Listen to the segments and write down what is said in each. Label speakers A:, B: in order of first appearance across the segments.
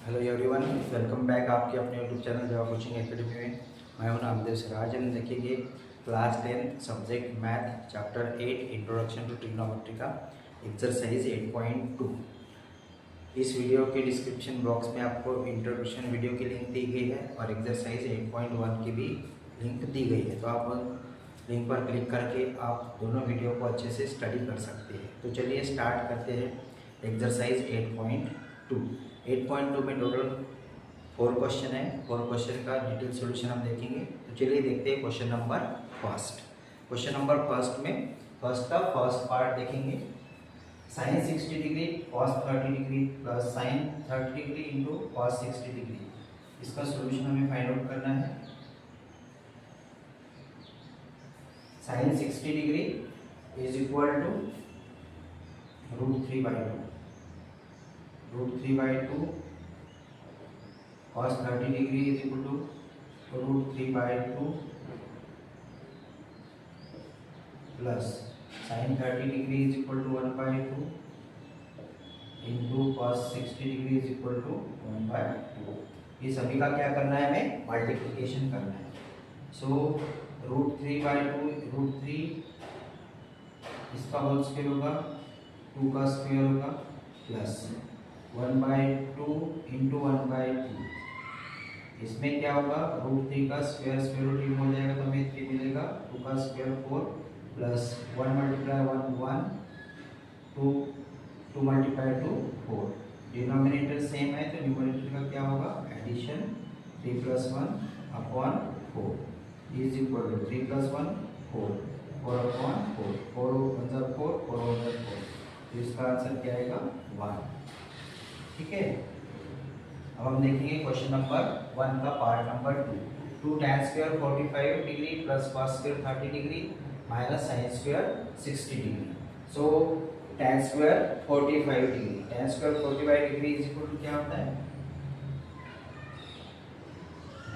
A: Hello everyone, welcome back आपके अपने YouTube channel Java coaching academy में। मैं हूं नामदेव सर। आज हम देखेंगे class 10 subject math chapter 8 introduction to trigonometry का एक्सरसाइज 8.2। इस वीडियो के डिस्क्रिप्शन बॉक्स में आपको इंट्रोडक्शन वीडियो की लिंक दी गई है और एक्सरसाइज 8.1 की भी लिंक दी गई है, तो आप लिंक पर क्लिक करके आप दोनों वीडियो को अच्छे से स्टडी कर सकते हैं। तो चलिए स्टार्ट करते हैं एक्सरसाइज 8.2। 8.2 में टोटल 4 क्वेश्चन है। 4 क्वेश्चन का डिटेल सॉल्यूशन हम देखेंगे। तो चलिए देखते हैं question number first. Question number first में फर्स्ट का फर्स्ट पार्ट देखेंगे। Sine 60 degree cos 30 degree plus sine 30 degree into cos 60 degree, इसका सॉल्यूशन हमें फाइंड आउट करना है। Sine 60 degree is equal to √3/2, √3/2 cos 30 degree is equal to √3/2 plus sin 30 degree is equal to 1/2 into cos 60 degree is equal to 1/2। ये सभी का क्या करना है, हमें मल्टीप्लिकेशन करना है। सो √3/2 √3, इसका होल स्क्वायर होगा, 2 का स्क्वायर होगा, प्लस 1/2 इंटू 1/2। इसमें क्या होगा, √3 का स्क्वायर स्क्वायर रूट हो जाएगा तो हमें 3 मिलेगा। 2 का स्क्वायर 4 प्लस 1 × 1 1, 2 × 2 4। डिनोमिनेटर सेम है तो न्यूमरेटर का क्या होगा, एडिशन 3 + 1/4 इज इक्वल टू 3 + 1 4, 4/4, 4 × 1 4, 4 × 4। तो इसका आंसर क्या आएगा, 1। ठीक है। अब हम देखेंगे क्वेश्चन नंबर 1 का part number 2 tan square 45 degree plus cos square 30 degree minus sin square 60 degree. So tan square 45 degree, tan square 45 degree is equal to क्या होता है,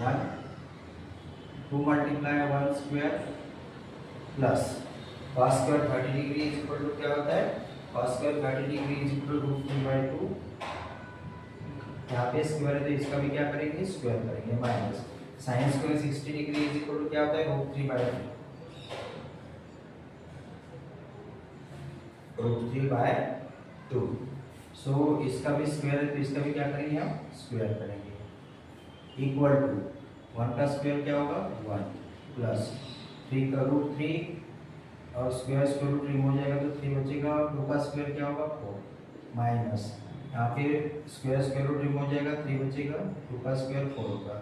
A: 1, 2 × 1 square plus cos square 30 degree is equal to क्या होता है, cos square 30 degree is equal to √3/2। यहाँ पे square है तो इसका भी क्या करेंगे, स्क्वायर करेंगे, minus sine square 60 degree is equal to क्या होता है, √3/2। सो इसका भी स्क्वायर है तो इसका भी क्या करेंगे, हम स्क्वायर करेंगे, इक्वल टू 1 का स्क्वायर क्या होगा, 1 प्लस 3 का √3 और स्क्वायर स्क्वायर रूट रिमूव हो जाएगा तो 3 बचेगा, 2 का स्क्वायर क्या होगा, 4 माइनस यहाँ पे स्क्वायर स्क्वायर रूट रिमूव हो जाएगा, 3 बचेगा, 2 का स्क्वायर 4 होगा,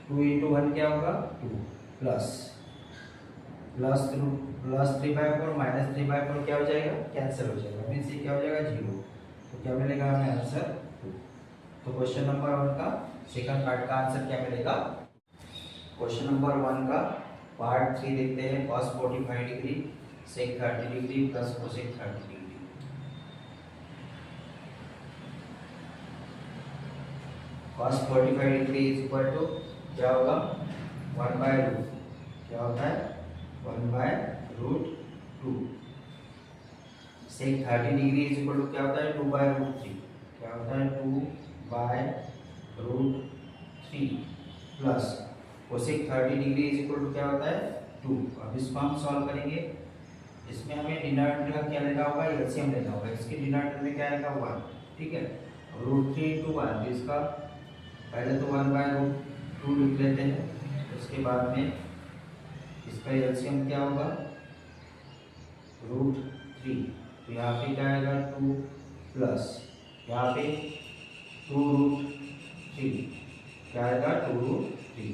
A: 2 × 1 क्या होगा, 2 प्लस 3/4 माइनस 3/4 क्या हो जाएगा, कैंसिल हो जाएगा, मीन्स ये क्या हो जाएगा, 0। तो क्या मिलेगा हमें आंसर 2। तो क्वेश्चन नंबर 1 का सेकंड पार्ट का आंसर क्या मिलेगा। क्वेश्चन नंबर 1 का पार्ट 3 देखते हैं। cos 45 degree sec 30 degree plus cosec 30 degree. cos 45 degree is equal to क्या होगा, 1/√, क्या होता है, 1/√2। sec 30 degree is equal to क्या होता है, 2/√3, क्या होता है, 2/√3 plus cosec 30 degree is equal to क्या होता है, 2। अब इसको हम सॉल्व करेंगे। इसमें हमें डिनोमिनेटर का क्या लेना होगा, एलसीएम लेना होगा। इसके डिनोमिनेटर में क्या आएगा, 1। ठीक है, √3 × 1, तो इसका पहले तो 1/√2 लिख लेते हैं, उसके बाद में इसका एलसीएम क्या होगा, √3। तो यहाँ पे क्या आएगा, 2 प्लस यहाँ पे 2√3, क्या आएगा, 2√3।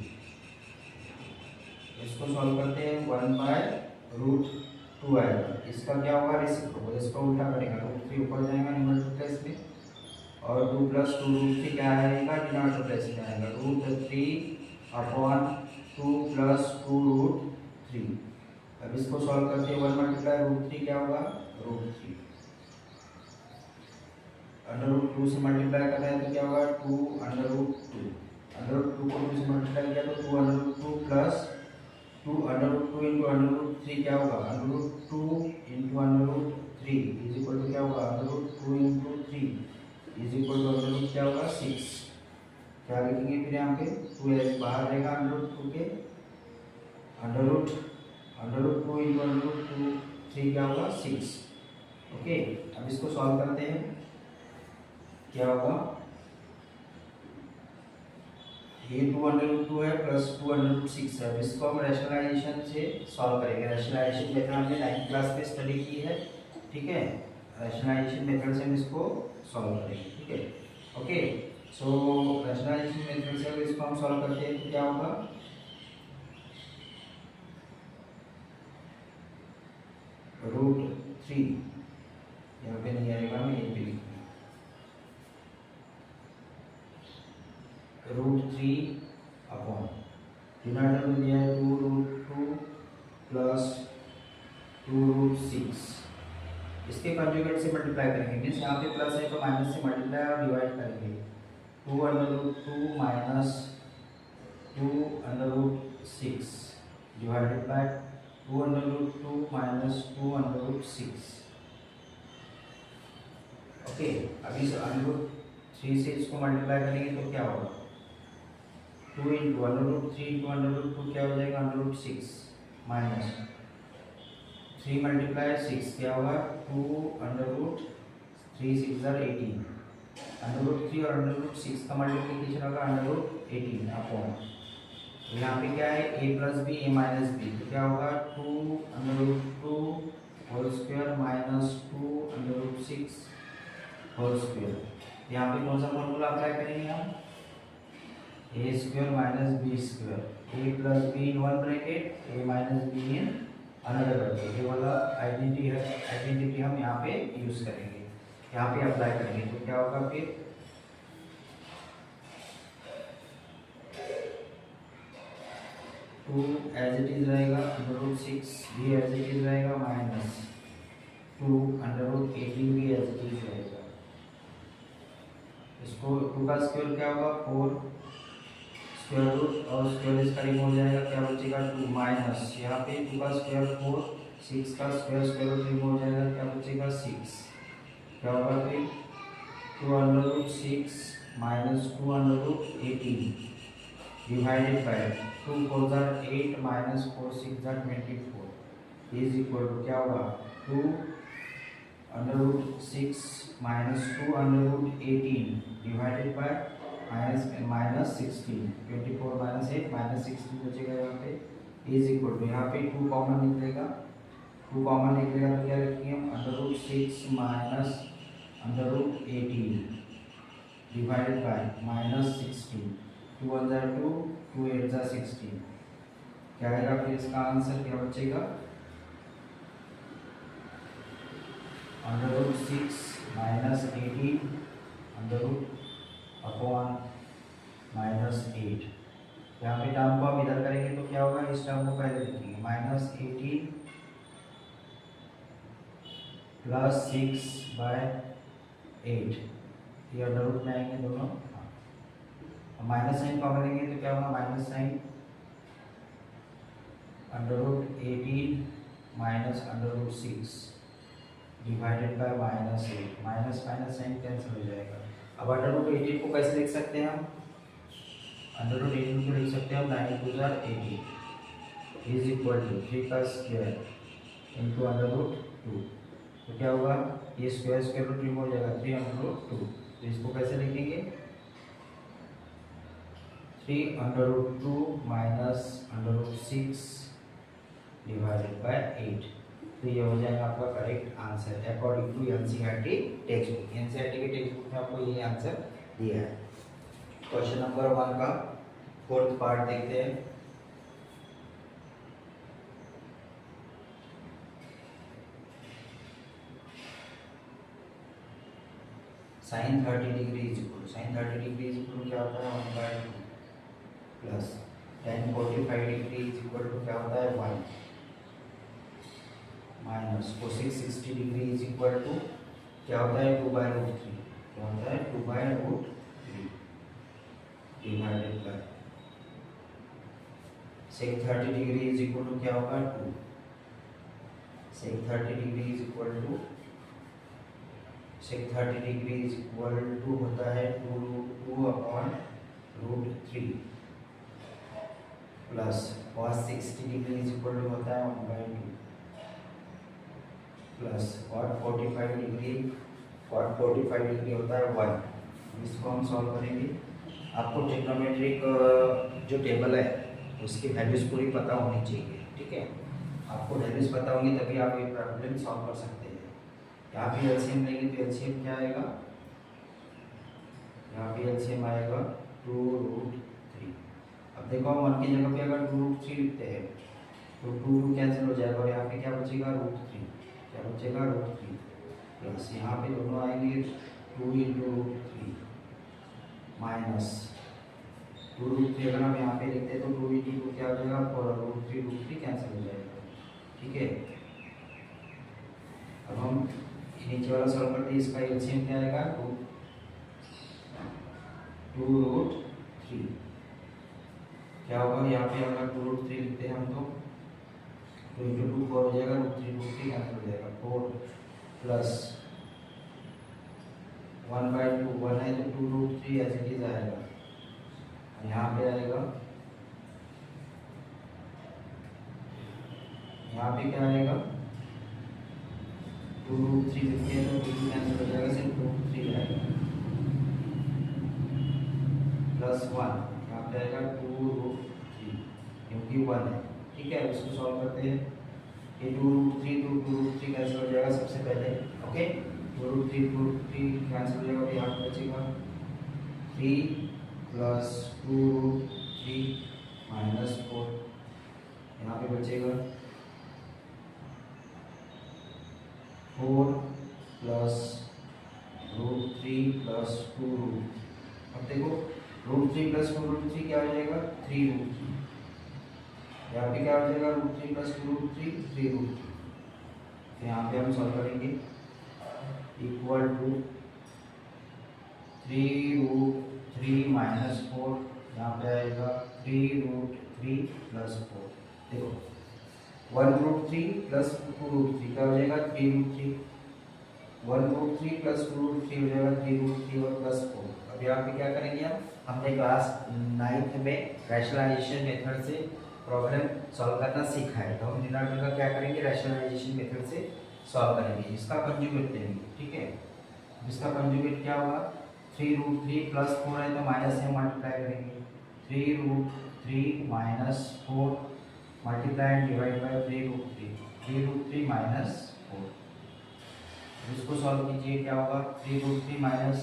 A: इसको सॉल्व करते हैं, 1/√2 आएगा। इसका क्या होगा, रेसिप्रोकल, इसको उल्टा करेंगे, √3 ऊपर जाएगा न्यूमरेटर प्लेस में और 2 + 2√3 क्या आएगा, डिनोमिनेटर प्लेस में आएगा, √3/2 प्लस 2√3। अब इसको सॉल्व करते हैं, 1 × √3 क्या होगा, √3, √2 से मल्टीप्लाई करना है तो क्या होगा, 2√2, √2 को 2 से मल्टीप्लाई किया तो 2√2 प्लस 2√2 × √3 क्या होगा, √2 × √3 इज इक्वल टू क्या होगा, √2 × 3 6। ओके, अब इसको सॉल्व करते हैं। क्या होगा, ये 2√2 है प्लस 2√6 है। अब इसको हम रैशनलाइजेशन से सॉल्व करेंगे। रैशनलाइजेशन मेथड हमने 9th क्लास में स्टडी की है, ठीक है। रैशनलाइजेशन मेथड से हम इसको सॉल्व करेंगे, ठीक है। ओके, सो रैशनलाइजेशन मेथड से अगर इसको हम सॉल्व करते हैं तो क्या होगा, √3 यहाँ पे नहीं आएगा, मैं ये भी लिखूंगा √3 अपॉन डिनोमिनेटर में दिया है 2√2 प्लस 2√6। इसके कंजुगेट से मल्टीप्लाई करेंगे, मीन्स यहाँ पे प्लस है तो माइनस से मल्टीप्लाई और डिवाइड करेंगे। 2√2 minus 2√6 divided by 2√2 minus 2√6। Okay, अभी इस √3 से इसको मल्टीप्लाई करेंगे तो क्या होगा, 2 इंटू √3 इंटू √2 क्या हो जाएगा, √6 माइनस 3 मल्टीप्लाई 6 क्या होगा, 2√3 6 18। √3 और √6 का मल्टीप्लिकेशन होगा √18 अपॉन, यहाँ पे क्या है a plus B a minus B, तो क्या होगा 2√2 whole square minus 2√6 whole square. यहाँ पे कौन सा फॉर्मूला अप्लाई करेंगे हम, a square minus B square, a plus B in one bracket a minus B in another bracket. ये वाला आइडेंटिटी हम यहाँ पे यूज करेंगे, यहाँ पे अप्लाई करेंगे। तो क्या होगा फिर, टू एज इट इज रहेगा, √6 भी एज इट इज रहेगा, माइनस 2√18 भी एज इट इज रहेगा। इसको 2 का स्क्वायर क्या होगा, 4 स्क्वायर रूट और स्क्वायर इसका रिमूव हो जाएगा, क्या बचेगा 2 माइनस यहाँ पे 2 का स्क्वायर 4, 6 का स्क्वायर रूट रिमूव हो जाएगा, क्या बचेगा 6। क्या होगा फिर 2√6 माइनस 2√18 डिवाइडेड बाय 2 4 जार 8 माइनस 4 6 जार 24 इज इक्वल टू क्या होगा, 2√6 minus 2√18 divided by minus 16, 24 minus 8 minus 16 बचेगा यहाँ पे इज इक्वल टू, यहाँ पे 2 कॉमन निकलेगा, 2 कॉमन निकलेगा तो क्या रखेंगे हम, √6 minus √18 divided by minus 16, 2 1 jar 2, 2 8 jar 16। क्या आएगा फिर इसका आंसर, क्या बचेगा, √6 माइनस 18 अपॉन माइनस 8। यहाँ पे टर्म को हम इधर करेंगे तो क्या होगा, इस टर्म को पहले लिखेंगे, माइनस 18 प्लस 6 बाय 8, ये अंडर रूट में आएंगे दोनों। माइनस साइन कॉमन लेंगे तो क्या होगा, minus sine √18 minus √6 divided by minus 8, minus minus sine cancel हो जाएगा। अब √18 को कैसे लिख सकते हैं हम, √18 को लिख सकते हैं हम 9 2 जार 18 इज इक्वल टू 3 का स्क्वायर इंटू √2। तो क्या होगा, ये स्क्वायर रूट रिमूव हो जाएगा, 3√2। तो इसको कैसे लिखेंगे, 3√2 माइनस √6 डिवाइडेड बाय 8। तो ये हो जाएगा आपका correct answer according to NCERT text book. NCERT के टेक्स्ट बुक में आपको ये आंसर दिया है। क्वेश्चन नंबर 1 का 4th पार्ट देखते हैं। Sine 30 degree is equal, sine 30 degree is equal क्या होता है 1/2 plus tan 45 degree is equal to क्या होता है 1 minus cosec 60 degree is equal to क्या होता है 2/√3, क्या होता है 2/√3 divided by sec 30 degree is equal to क्या होगा 2, sec 30 degree is equal to sec 30 degree is equal to होता है 2/√3 plus cos 60 degree is equal to होता है 1/2 plus cot 45 degree, cot 45 degree होता है 1। इसको हम सॉल्व करेंगे। आपको ट्रिग्नोमेट्रिक जो टेबल है उसकी वैल्यूज़ पूरी पता होनी चाहिए, ठीक है। आपको वैल्यूज़ पता होंगी तभी आप ये प्रॉब्लम सॉल्व कर सकते हैं। यहाँ भी एलसीएम लेंगे तो एलसीएम क्या आएगा, यहाँ पे एलसीएम आएगा 2√3। अब देखो हम 1 की जगह पे अगर 2√3 लिखते हैं तो 2 कैंसिल हो जाएगा और यहाँ पे क्या बचेगा √3, क्या बचेगा √3 प्लस यहाँ पे दोनों आएंगे 2 × √3 माइनस 2√3। अगर हम यहाँ पे लिखते हैं तो 2 × 2 क्या हो जाएगा 4 और √3 कैंसिल हो जाएगा, ठीक है। अब हम नीचे वाला सॉल्व करते हैं, इसका एलसीएम क्या आएगा 2√3। क्या होगा यहाँ पे अगर 2√3 लिखते हैं हम तो 2 × 2 4 हो जाएगा, √3 कैंसिल हो जाएगा 4 प्लस 1/2 1 है तो 2√3 एज इट इज आएगा। यहाँ पे आएगा, यहाँ पे क्या आएगा 2√3 लिखते हैं तो 2 कैंसिल हो जाएगा, सिर्फ 2√3 आएगा प्लस 1 यहाँ पे आएगा 2√3 क्योंकि 1 है, ठीक है। इसको सॉल्व करते हैं। ये 2√3 तो 2√3 कैंसिल हो जाएगा सबसे पहले, ओके। 2√3 कैंसिल हो जाएगा तो यहाँ पे बचेगा 3 प्लस 2√3 माइनस 4, यहाँ पे बचेगा 4 प्लस √3 प्लस 2√3। अब देखो √3 प्लस 2√3 क्या हो जाएगा 3√3। यहाँ पे क्या हो जाएगा √3 प्लस 2√3 3√3। तो यहाँ पे हम सॉल्व करेंगे इक्वल टू 3√3 माइनस 4, यहाँ पे आएगा 3√3 प्लस 4। देखो 1√3 प्लस 2√3 क्या हो जाएगा 3√3, 1√3 प्लस 2√3 हो जाएगा 3√3 और प्लस 4। अब यहाँ पे क्या करेंगे हमने क्लास 9th में रैशनलाइजेशन मेथड से प्रॉब्लम सॉल्व करना सीखा है, तो हम डिनोमिनेटर का क्या करेंगे रैशनलाइजेशन मेथड से सॉल्व करेंगे। इसका कंजुगेट लेंगे, ठीक है। इसका कंजुगेट क्या होगा 3√3 प्लस 4 है तो माइनस से मल्टीप्लाई करेंगे, 3√3 minus 4 multiply divide by 3√3 minus 4। इसको सॉल्व कीजिए, क्या होगा 3√3 minus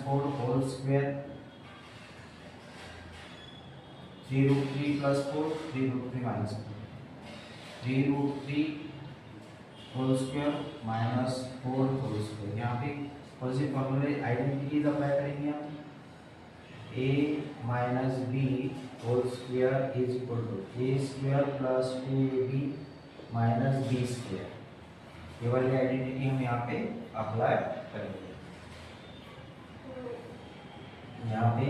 A: 4 whole square, 3√3 plus 4 3√3 minus 4, 3√3 whole square minus 4 whole square. यहाँ पे कौन सी फॉर्मूले आइडेंटिटीज अप्लाई करेंगे हम, a minus B whole square is equal to a square plus 2ab minus B square. ये वाली आइडेंटिटी हम यहाँ पे अप्लाई करेंगे। यहाँ पे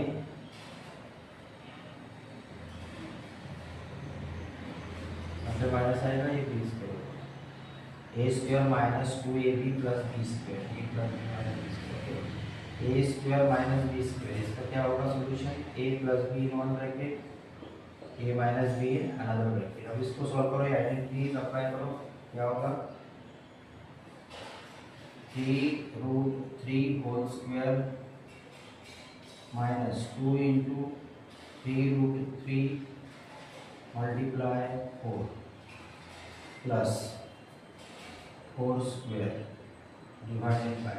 A: मतलब माइनस आएगा ये B square, A square minus 2ab plus B square, A plus B minus B square, A square minus B square. इसका क्या होगा solution a plus B in one bracket, a minus B in another bracket. अब इसको solve करो, identities apply करो, क्या होगा 3√3 whole square minus 2 × 3√3 multiply 4 plus 4 square divided by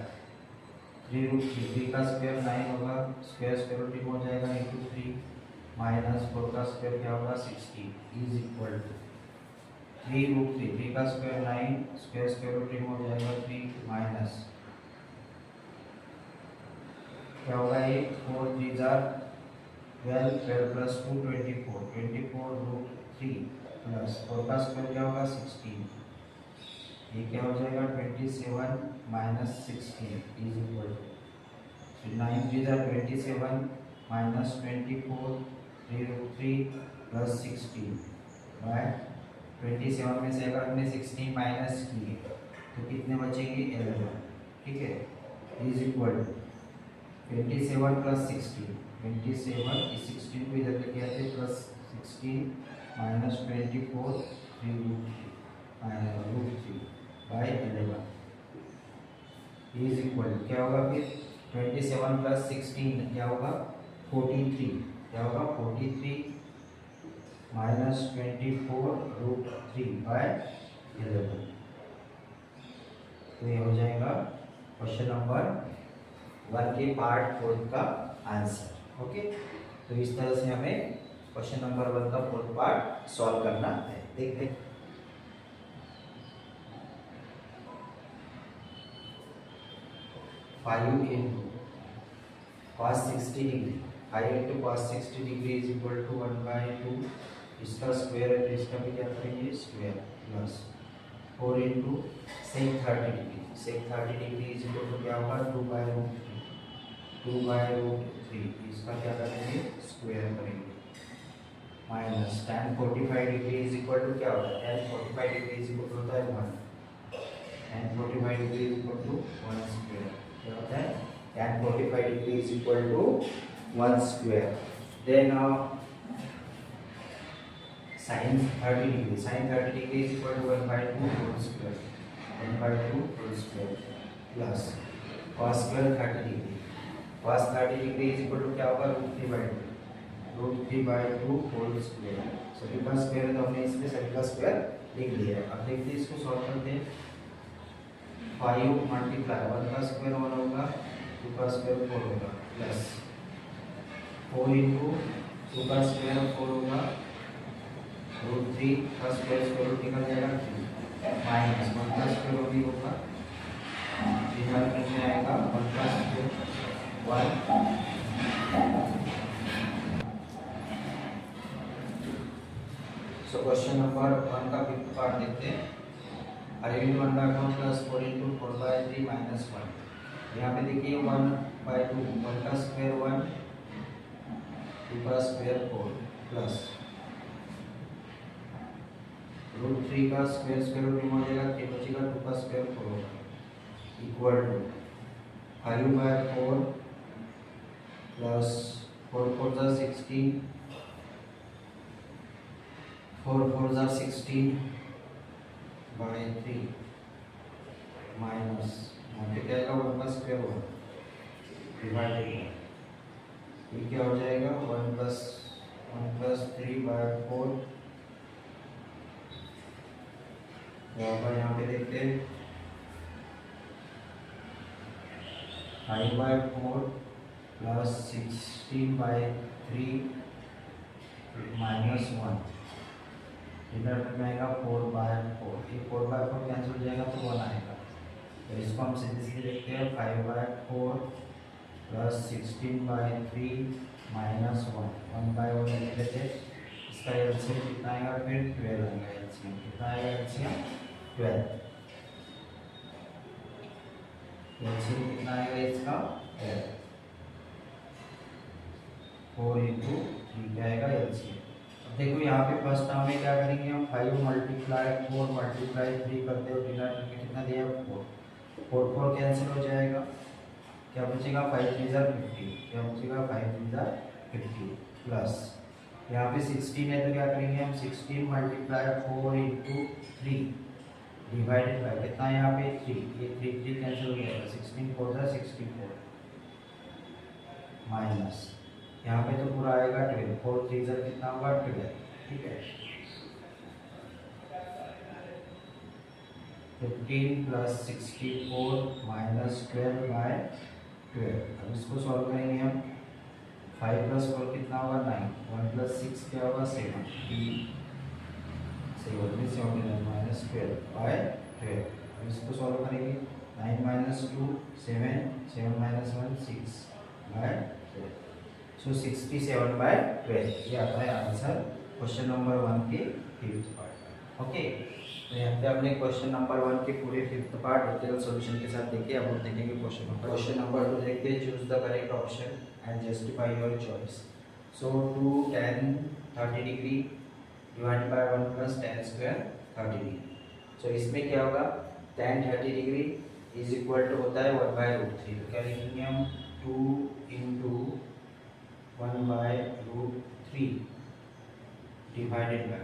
A: 3√3 का स्क्वायर 9 होगा, स्क्वायर स्क्वायर रूट हो जाएगा इंटू 3 माइनस 4 का स्क्वायर क्या होगा 16 इज इक्वल टू 3√3 का स्क्वायर 9 स्क्वायर स्क्वायर रूट हो जाएगा 3 माइनस क्या होगा 8 4 3 12 12 प्लस 2 24 प्लस 4 का स्क्वायर क्या होगा 16, ये क्या हो जाएगा 27 minus 16 is equal to 9 3 27 minus 24 3√3 plus 16 by 27 में से अगर हमने 16 माइनस किए तो कितने बचेंगे 11, ठीक है। इज इक्वल टू 27 प्लस 16, 27 इस 16 को इधर लेके आते प्लस 16 माइनस 24 3√3 √3/11 इज इक्वल क्या होगा फिर 27 + 16 क्या होगा 43 क्या होगा 43 -24 √3/11 तो ये हो जाएगा क्वेश्चन नंबर 1 के पार्ट 4 का आंसर। ओके तो इस तरह से हमें क्वेश्चन नंबर 1 का 4th पार्ट सॉल्व करना है। देखते हैं 5 into cos 60 degree 5 into cos 60 degree is equal to 1/2 इसका स्क्वायर है तो इसका भी क्या करेंगे square plus 4 into sec 30 degree is equal to क्या होगा 2/√3 इसका क्या करेंगे स्क्वायर करेंगे minus tan 45 degree is equal to क्या होता है tan 45 degree is equal to होता है 1 tan 45 degree is equal to 1 square क्या होता है tan 45 degree is equal to 1 square then sin 30 degree is equal to 1/2 whole square 1/2 whole square plus cos square 30 degree is equal to क्या होगा √3/2 whole square सभी का square है तो हमने इसमें सभी का स्क्वायर लिख लिया। अब देखते हैं इसको सॉल्व करते हैं 5 मल्टीप्लाई 1 का स्क्वायर 1 होगा 2 का स्क्वायर 4 होगा प्लस 4 into 2 का स्क्वायर 4 होगा √3 का स्क्वायर रूट निकल जाएगा 3 माइनस 1 का स्क्वायर भी होगा डिवाइड में आएगा 1 का स्क्वायर 1 सो क्वेश्चन नंबर 1 का 5th पार्ट देखते हैं 5 into 1/1 plus 4 into 4/3 minus 1 यहाँ पे देखिए 1/2 1 का स्क्वायर 1 2 का स्क्वायर 4 प्लस √3 का स्क्वायर रूट में हो जाएगा 3 बचेगा 2 का स्क्वायर 4 होगा equal to 5/4 plus 4 4 16 4 4 16/3 minus multiply का 1 का स्क्वायर 1 डिवाइडेड ये क्या हो जाएगा 1 + 3/4 यहाँ पे देखते हैं 5/4 प्लस 16/3 माइनस 1 इधर में आएगा 4/4 ये 4/4 कैंसिल हो जाएगा तो 1 आएगा तो इसको हम सीधे सीधे देखते हैं 5/4 प्लस 16/3 माइनस 1/1 लिख लेते हैं इसका एलसीएम कितना आएगा फिर 12 आएगा एलसीएम कितना आएगा एलसीएम 12 एलसीएम कितना आएगा इसका 4 into 3 क्या आएगा एलसीएम। देखो यहाँ पे फर्स्ट टर्म में क्या करेंगे हम 5 × 4 × 3 करते हो डिनोमिनेटर में कितना दिया 4 4 कैंसिल हो जाएगा क्या बचेगा 5 3 50 क्या बचेगा 5 3 50 प्लस यहाँ पे 16 है तो क्या करेंगे हम 16 × 4 × 3 डिवाइडेड बाय कितना यहाँ पे 3 ये 3 3 कैंसिल हो जाएगा 16 4 64 माइनस यहाँ पे तो पूरा आएगा 12 4 3 कितना होगा 12 ठीक है 15 + 64 - 12/12 अब इसको सॉल्व करेंगे हम 5 + 4 कितना होगा 9 1 + 6 क्या होगा 7 -12/12 अब इसको सॉल्व करेंगे 9 - 2 7 7 - 1 6/12 सो 67/12 ये आता है आंसर क्वेश्चन नंबर 1 के 5th पार्ट। ओके तो यहाँ पे हमने क्वेश्चन नंबर 1 के पूरे 5th पार्ट डिटेल सॉल्यूशन के साथ देखे। अब हम देखेंगे क्वेश्चन नंबर 2 देखते हैं choose the correct option and justify your choice. So 2 tan 30 degree divided by 1 + tan square 30 degree. So इसमें क्या होगा tan 30 degree is equal to होता है 1/√3 तो क्या लिखेंगे हम 2 × 1/√3 डिवाइडेड बाय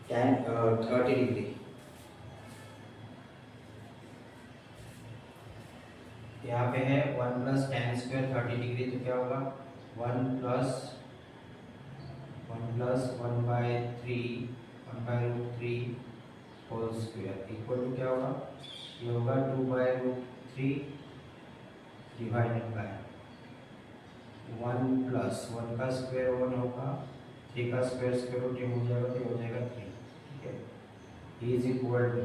A: tan 30 डिग्री। यहाँ पे है 1 प्लस tan स्क्वायर 30 डिग्री, तो क्या होगा 1 plus 1/3 whole square equal to क्या होगा, ये होगा 2/√3 डिवाइडेड बाय 1 प्लस 1 का स्क्वायर 1 होगा, 3 का स्क्वायर रूट हो जाएगा, तो हो जाएगा 3। ठीक है, इज इक्वल टू,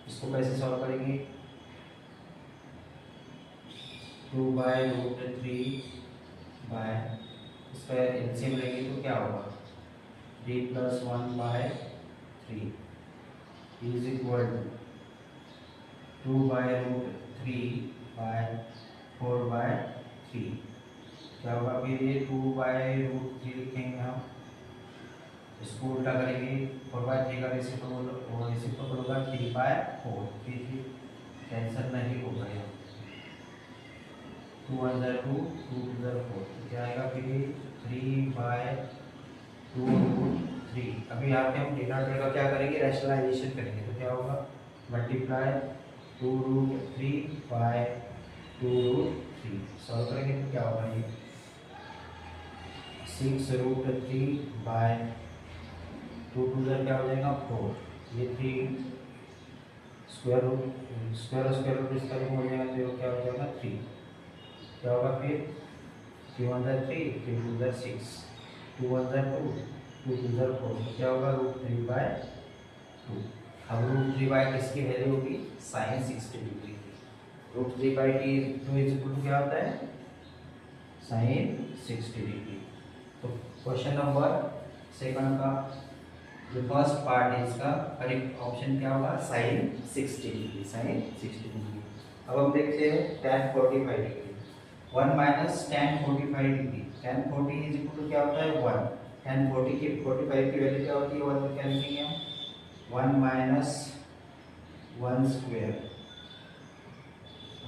A: इसको कैसे सॉल्व करेंगे, 2/√3 बाय, इसका एलसीएम लेंगे तो क्या होगा 3 + 1/3 इज इक्वल टू 2/√3 बाय 4/3। क्या होगा फिर ये 2/√3 लिखेंगे हम, इसको उल्टा करेंगे, 4/3 का रेसिप्रोकल होगा 3/4, फिर कैंसिल नहीं होगा यहाँ, 2 × 2 2 × 4, क्या आएगा फिर 3/2√3। अभी यहाँ पे हम डिनोमिनेटर का क्या करेंगे, रैशनलाइजेशन करेंगे, तो क्या होगा मल्टीप्लाई 2√3 बाय 2√3, सॉल्व करेंगे तो क्या होगा ये 6√3 बाय 2 2 क्या हो जाएगा 4, ये 3 स्क्वायर रूट इसका भी हो जाएगा, तो क्या हो जाएगा 3, क्या होगा फिर 3 × 3 3 × 6 2 × 2 2 × 4, क्या होगा √3/2। अब √3 किसकी वैल्यू होगी, sin 60 डिग्री की। √3/2 इज इक्वल टू क्या होता है, sin 60 डिग्री। तो क्वेश्चन नंबर सेकंड का जो फर्स्ट पार्ट है इसका करेक्ट ऑप्शन क्या होगा, sin 60 डिग्री, sin 60 डिग्री। अब हम देखते हैं tan 45 degree, 1 minus tan 45 degree, tan 40 is equal to क्या होता है 1, tan 40 की 45 की वैल्यू क्या होती है 1, तो क्या लिखेंगे हम 1 minus 1 square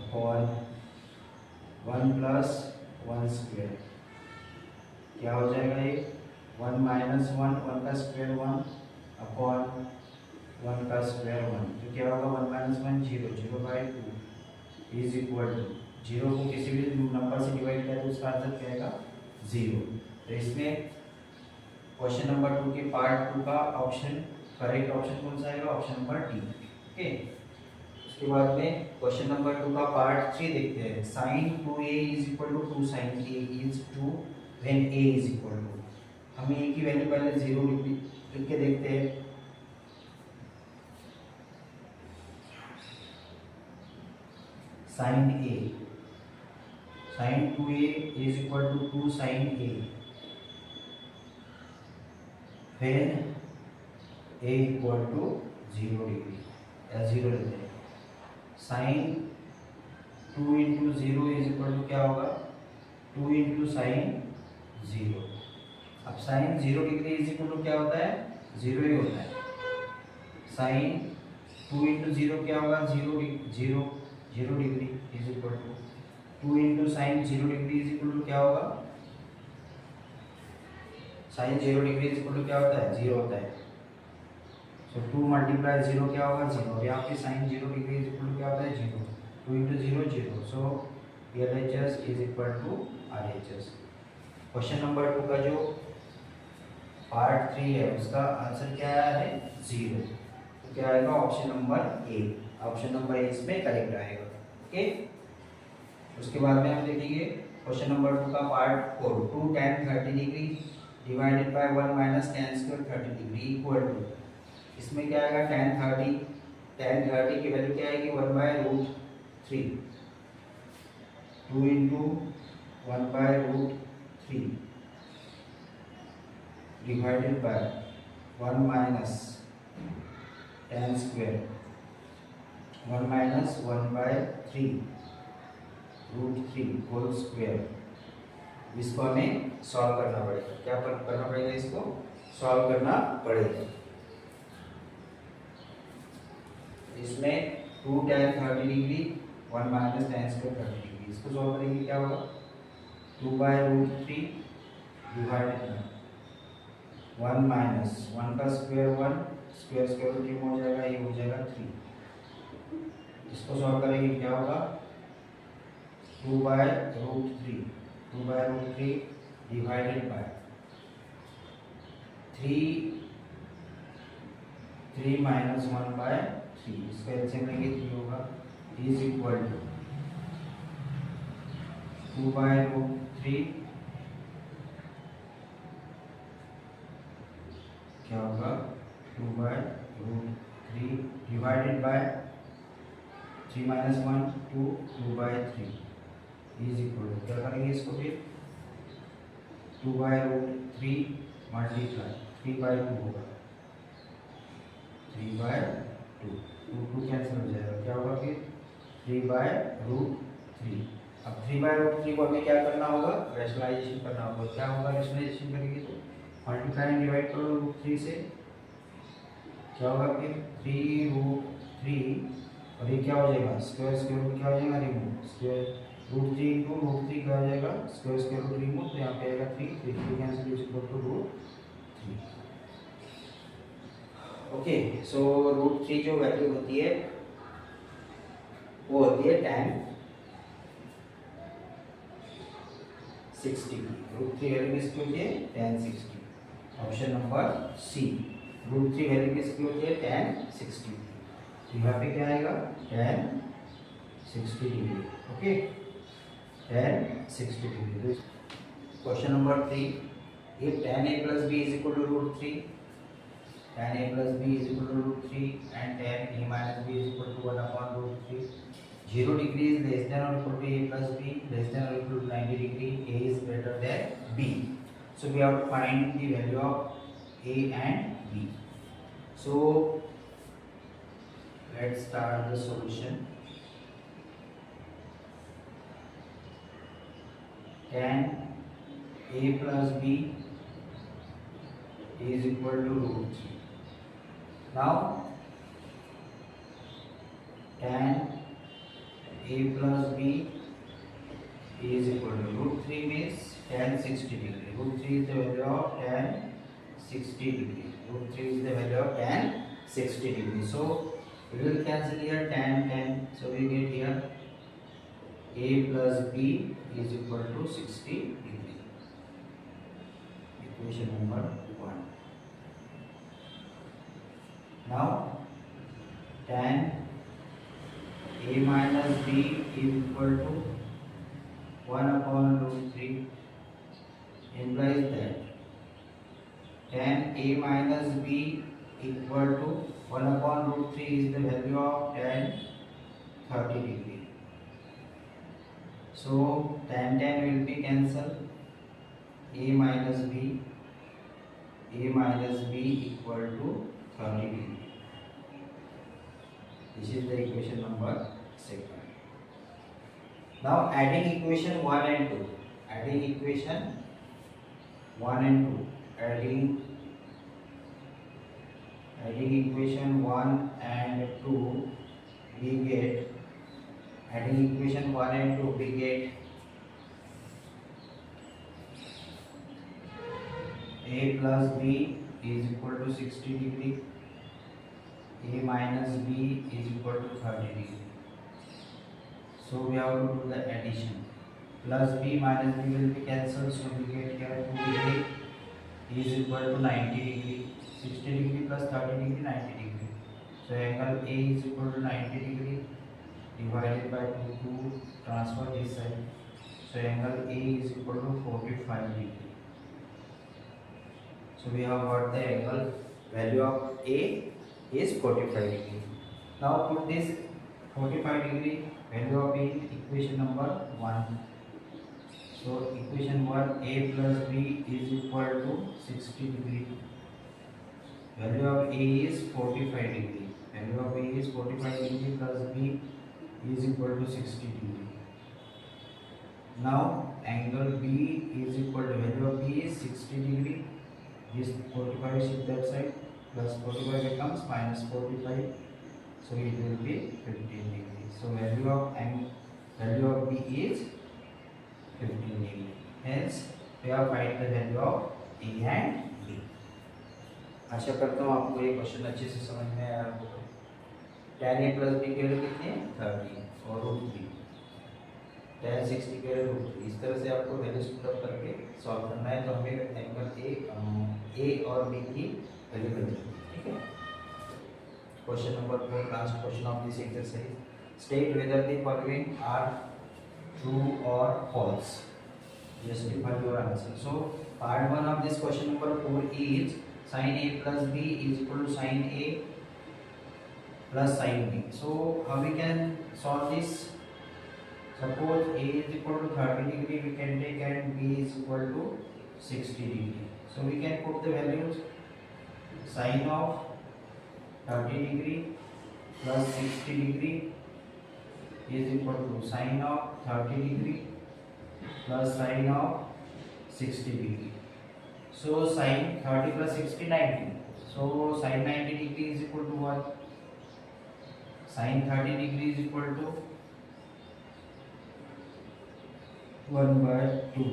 A: upon 1 plus 1 square, क्या हो जाएगा ये 1 माइनस 1 1 का स्क्वायर 1 अपॉन 1 का स्क्वायर 1, तो क्या होगा 1 minus 1 0 0/2 is equal to, zero को किसी भी नंबर से डिवाइड किया तो उसका आंसर क्या आएगा 0। तो इसमें क्वेश्चन नंबर 2 के पार्ट 2 का ऑप्शन करेक्ट ऑप्शन कौन सा आएगा, ऑप्शन नंबर डी। ओके, उसके बाद में क्वेश्चन नंबर 2 का पार्ट 3 देखते हैं, sin 2a is equal to 2 sin a is 2 when a is equal to, हमें a की वैल्यू पहले 0 लिख के देखते हैं, sin a sin 2a is equal to 2 sin a when a equal to 0 degree या 0 लेते हैं, sin 2 into 0 is equal to क्या होगा 2 into sin 0। अब sin 0 degree is equal to क्या होता है 0 ही होता है, sin 2 into 0 क्या होगा 0 degree is equal to 2 into sin 0 degree is equal to क्या होगा, sin 0 degree is equal to क्या होता है 0 होता है, सो 2 × 0 क्या होगा 0, यहाँ पे sin 0 degree is equal to क्या होता है 0, 2 into 0 0, so LHS is equal to RHS। Question number 2 का जो पार्ट 3 है उसका आंसर क्या आया है 0, तो क्या आएगा option number A, option number A इसमें करेक्ट आएगा। ओके, उसके बाद में हम देखेंगे क्वेश्चन नंबर 2 का part 4, 2 tan 30 degree divided by 1 minus tan square 30 degree equal to, इसमें क्या आएगा tan 30 की वैल्यू क्या आएगी 1/√3, 2 into 1/√3 divided by 1 minus tan स्क्वायर 1 माइनस 1/3 √3 होल स्क्वायर, इसको हमें सॉल्व करना पड़ेगा, क्या करना पड़ेगा इसको सॉल्व करना पड़ेगा। इसमें 2 tan 30 degree 1 minus tan square 30 degree, इसको सॉल्व करेंगे क्या होगा 2/√3 डिवाइडेड बाय 1 माइनस 1 का square 1, square square root remove हो जाएगा, ये हो जाएगा 3। इसको सॉल्व करेंगे क्या होगा 2/√3, 2/√3 डिवाइडेड बाय 3 माइनस 1/3, इसका एलसीएम लेंगे 3 होगा, इज इक्वल टू 2/√3 क्या होगा 2/√3 divided by 3 minus 1 2, 2/3 is equal to क्या करेंगे इसको फिर 2/√3 मल्टीप्लाई 3/2 होगा, 3/2, 2 कैंसिल हो जाएगा, क्या होगा फिर 3/√3। अब 3/√3 को हमें क्या करना होगा रैशनलाइजेशन करना होगा, क्या होगा रैशनलाइजेशन करेंगे तो मल्टीप्लाई एंड डिवाइड करो √3 से, क्या होगा फिर 3√3 और ये क्या हो जाएगा स्क्वायर स्क्वायर रूट क्या हो जाएगा रिमूव, स्क्वायर √3 इंटू √3 क्या हो जाएगा स्क्वायर स्क्वायर रूट रिमूव, तो यहाँ पे आएगा 3 cancel is equal to √3। Okay, so √3 जो वैल्यू होती है वो होती है tan 60, √3 वैल्यू किसकी होती है tan 60, option number C √3 value किसकी होती है tan 60, तो यहाँ पे क्या आएगा tan 60 degree, okay tan 60 degree. Question number 3, if tan a plus b is equal to √3, tan a plus b is equal to √3 and tan a minus b is equal to 1/√3, 0 degree is less than or equal to a plus b, less than or equal to 90 degree, a is greater than b. So we have to find the value of a and b. So let's start the solution. Tan a plus b is equal to √3. Now tan a plus b is equal to √3 means tan 60 degree. √3 is the value of tan 60 degree. √3 is the value of tan 60 degree. So we will cancel here tan. So we get here a plus b is equal to 60 degree. Equation number 1. Now tan a minus b is equal to 1/√3 implies that tan a minus b equal to 1/√3 is the value of tan 30 degree. So tan will be cancelled, a minus b equal to 30 degree. This is the equation number 2. Now adding equation 1 and 2. Adding equation 1 and 2. Adding equation 1 and 2 we get, adding equation 1 and 2 we get a plus b is equal to 60 degree, a minus b is equal to 30 degree. So we have to do the addition. Plus b minus b will be cancelled, so we get here 2a is equal to 90 degree. 60 degree plus 30 degree 90 degree. So angle a is equal to 90 degree divided by 2 transfer this side. So angle a is equal to 45 degree. So we have got the angle value of a is 45 degree. Now put this 45 degree value of a in equation number 1. So equation 1, a plus b is equal to 60 degree. Value of a is 45 degree. Value of a is 45 degree plus b is equal to 60 degree. Now angle b is equal to, value of b is 60 degree. This 45 shift that side, plus 45 becomes minus 45. So it will be 15 degree. So value of b is 15 degree. Hence we have find the value of a and b. आशा करता हूँ आपको ये question अच्छे से समझ में आया होगा। tan a प्लस बी की वैल्यू कितनी है 30 और √3, tan 60 की वैल्यू √3। इस तरह से आपको वैल्यूज पुट करके सॉल्व करना है, तो हमें एंगल ए और बी की वैल्यू मिल जाएगी। ठीक है, question number 4, last question of this exercise. State whether the following are true और false, justify your answer. So part 1 of this question number 4 is sin a plus b is equal to sin a plus sin b. So how we can solve this? Suppose a is equal to 30 degree, we can take, and b is equal to 60 degree. So we can put the values. Sin of 30 degree plus 60 degree is equal to sin of 30 degree plus sin of 60 degree. So sin 30 plus 60 90. So sin 90 degree is equal to what? Sin 30 degree is equal to 1 by 2.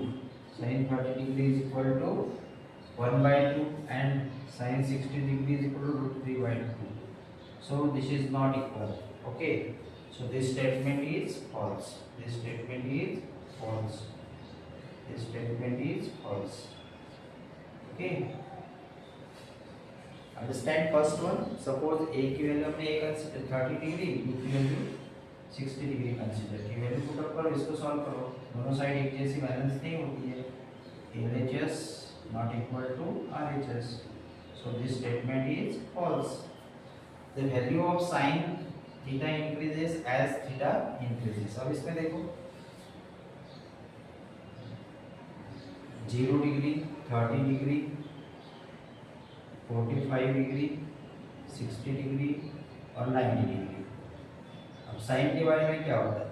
A: Sin 30 degree is equal to 1 by 2, and sin 60 degree is equal to √3 by 2. So this is not equal. Okay. So this statement is false. This statement is false. This statement is false. Okay. Understand first one. Suppose a की value हमने a consider 30 degree, b की value 60 degree consider की। Value put up करो, इसको solve करो। दोनों side एक जैसी बैलेंस नहीं होती है। LHS not equal to RHS. So this statement is false. The value of sin theta increases as theta increases. अब इसमें देखो 0 डिग्री, 30 डिग्री, 45 डिग्री, 60 डिग्री और 90 डिग्री। अब साइन के बारे में क्या होता है?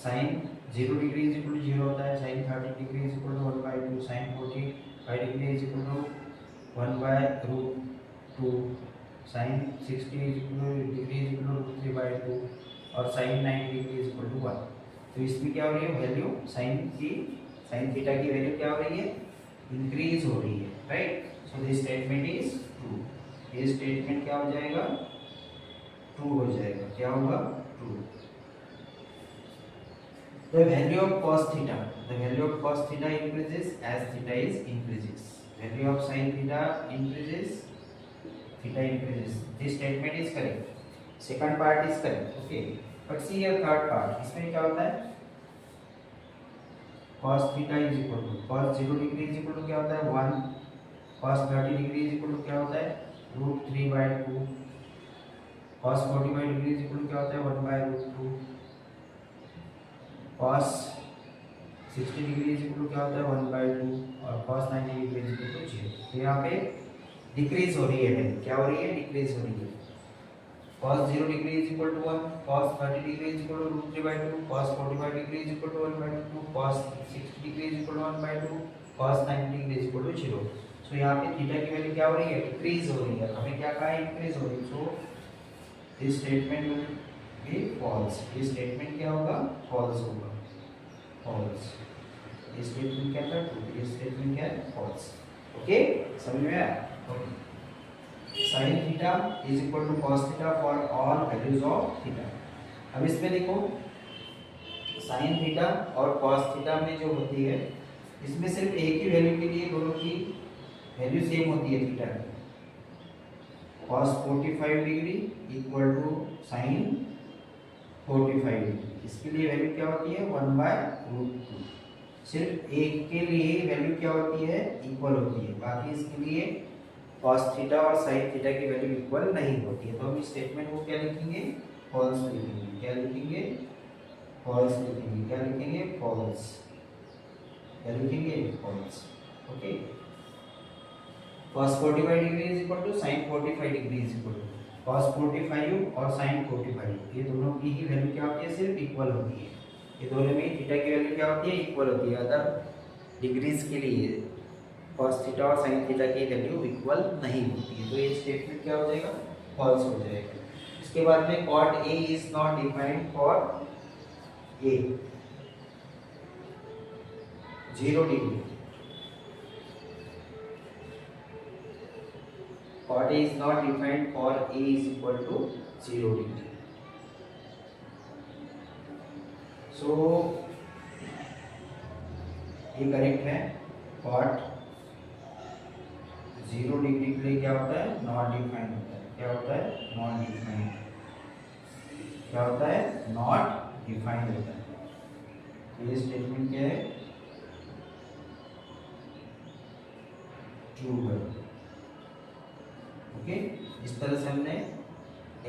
A: Sine 0 degree is equal to 0 होता है, sine 30 degree is equal to 1 by 2, sine 45 degree is equal to 1 by √2, sine 60 degree is equal to 3 by 2 और sine 90 degree is equal to 1। तो इसमें क्या हो रही है? वैल्यू साइन थीटा की वैल्यू क्या हो रही है? इंक्रीज हो रही है, right? So this statement is true. ये स्टेटमेंट क्या हो जाएगा? ट्रू हो जाएगा। क्या होगा? True. The value of cos theta, the value of cos theta increases as theta is increases. Value of sin theta increases, theta increases. This statement is correct. Second part is correct. Okay. But see here third part. इसमें क्या होता है? cos theta is equal to cos 0 degree is equal to क्या होता है? 1. cos 30 degree is equal to क्या होता है? √3 by 2. cos 45 degree is equal to क्या होता है? 1 by √2. cos 60 degree is equal to क्या होता है? 1 by 2 और cos 90 degree is equal to 0. तो यहाँ पे डिक्रीज हो रही है। क्या हो रही है? डिक्रीज हो रही है। cos 0 degree is equal to 1, cos 30 degree is equal to √3 by 2, cos 45 degree is equal to 1 by 2, cos 60 degree is equal to 1 by 2, cos 90 degree is equal to 0. सो यहाँ पे थीटा की वैल्यू क्या हो रही है? डिक्रीज हो रही है। हमें क्या कहा है? इंक्रीज हो रही है। So this statement will be false. ये स्टेटमेंट क्या होगा? फॉल्स होगा। फॉल्स। ये स्टेटमेंट क्या था? ट्रू। ये स्टेटमेंट क्या है? फॉल्स। ओके, समझ में आया? Okay. sin theta is equal to cos theta for all values of theta. अब इसमें देखो sin थीटा और cos थीटा में जो होती है, इसमें सिर्फ एक ही वैल्यू के लिए दोनों की वैल्यू सेम होती है थीटा की। cos 45 degree equal to sin 45 degree. इसके लिए वैल्यू क्या होती है? 1 बाय √2। सिर्फ एक के लिए वैल्यू क्या होती है? इक्वल होती है। बाकी इसके लिए cos थीटा और sin थीटा की वैल्यू इक्वल नहीं होती है। तो हम इस स्टेटमेंट को क्या लिखेंगे? फॉल्स लिखेंगे। क्या लिखेंगे? फॉल्स लिखेंगे। क्या लिखेंगे? फॉल्स। क्या लिखेंगे? False. Okay. cos 45 degree is equal to sin 45 degree is equal to cos 45 और sin 45, ये दोनों की ही वैल्यू क्या होती है? सिर्फ इक्वल होती है। ये दोनों में थीटा की वैल्यू क्या होती है? इक्वल होती है। अदर डिग्रीज के लिए cos थीटा और sin थीटा की वैल्यू इक्वल नहीं होती है। तो ये स्टेटमेंट क्या हो जाएगा? फॉल्स हो जाएगा। इसके बाद में cot A is not defined for A 0 degree. cot A is not defined for A is equal to 0 degree. So ये करेक्ट है. cot 0 डिग्री के लिए क्या होता है? नॉट डिफाइंड होता है. क्या होता है? Not defined. क्या होता है? नॉट डिफाइंड होता है. ये स्टेटमेंट क्या है? ट्रू है. ओके, इस तरह से हमने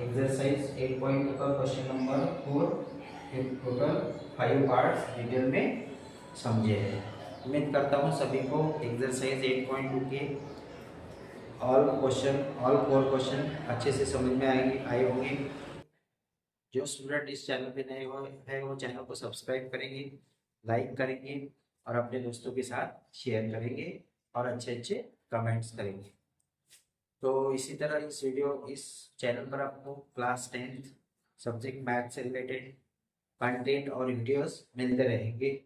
A: एक्सरसाइज 8.2 का क्वेश्चन नंबर 4 के टोटल 5 पार्ट्स डिटेल में समझे हैं. उम्मीद करता हूँ सभी को एक्सरसाइज 8.2 के ऑल 4 क्वेश्चन अच्छे से समझ में आए होंगे. जो स्टूडेंट इस चैनल पे नए हैं वो चैनल को सब्सक्राइब करेंगे, लाइक करेंगे और अपने दोस्तों के साथ शेयर करेंगे और अच्छे अच्छे कमेंट्स करेंगे. तो इसी तरह इस चैनल पर आपको क्लास 10 सब्जेक्ट मैथ से रिलेटेड कंटेंट और वीडियोस मिलते रहेंगे.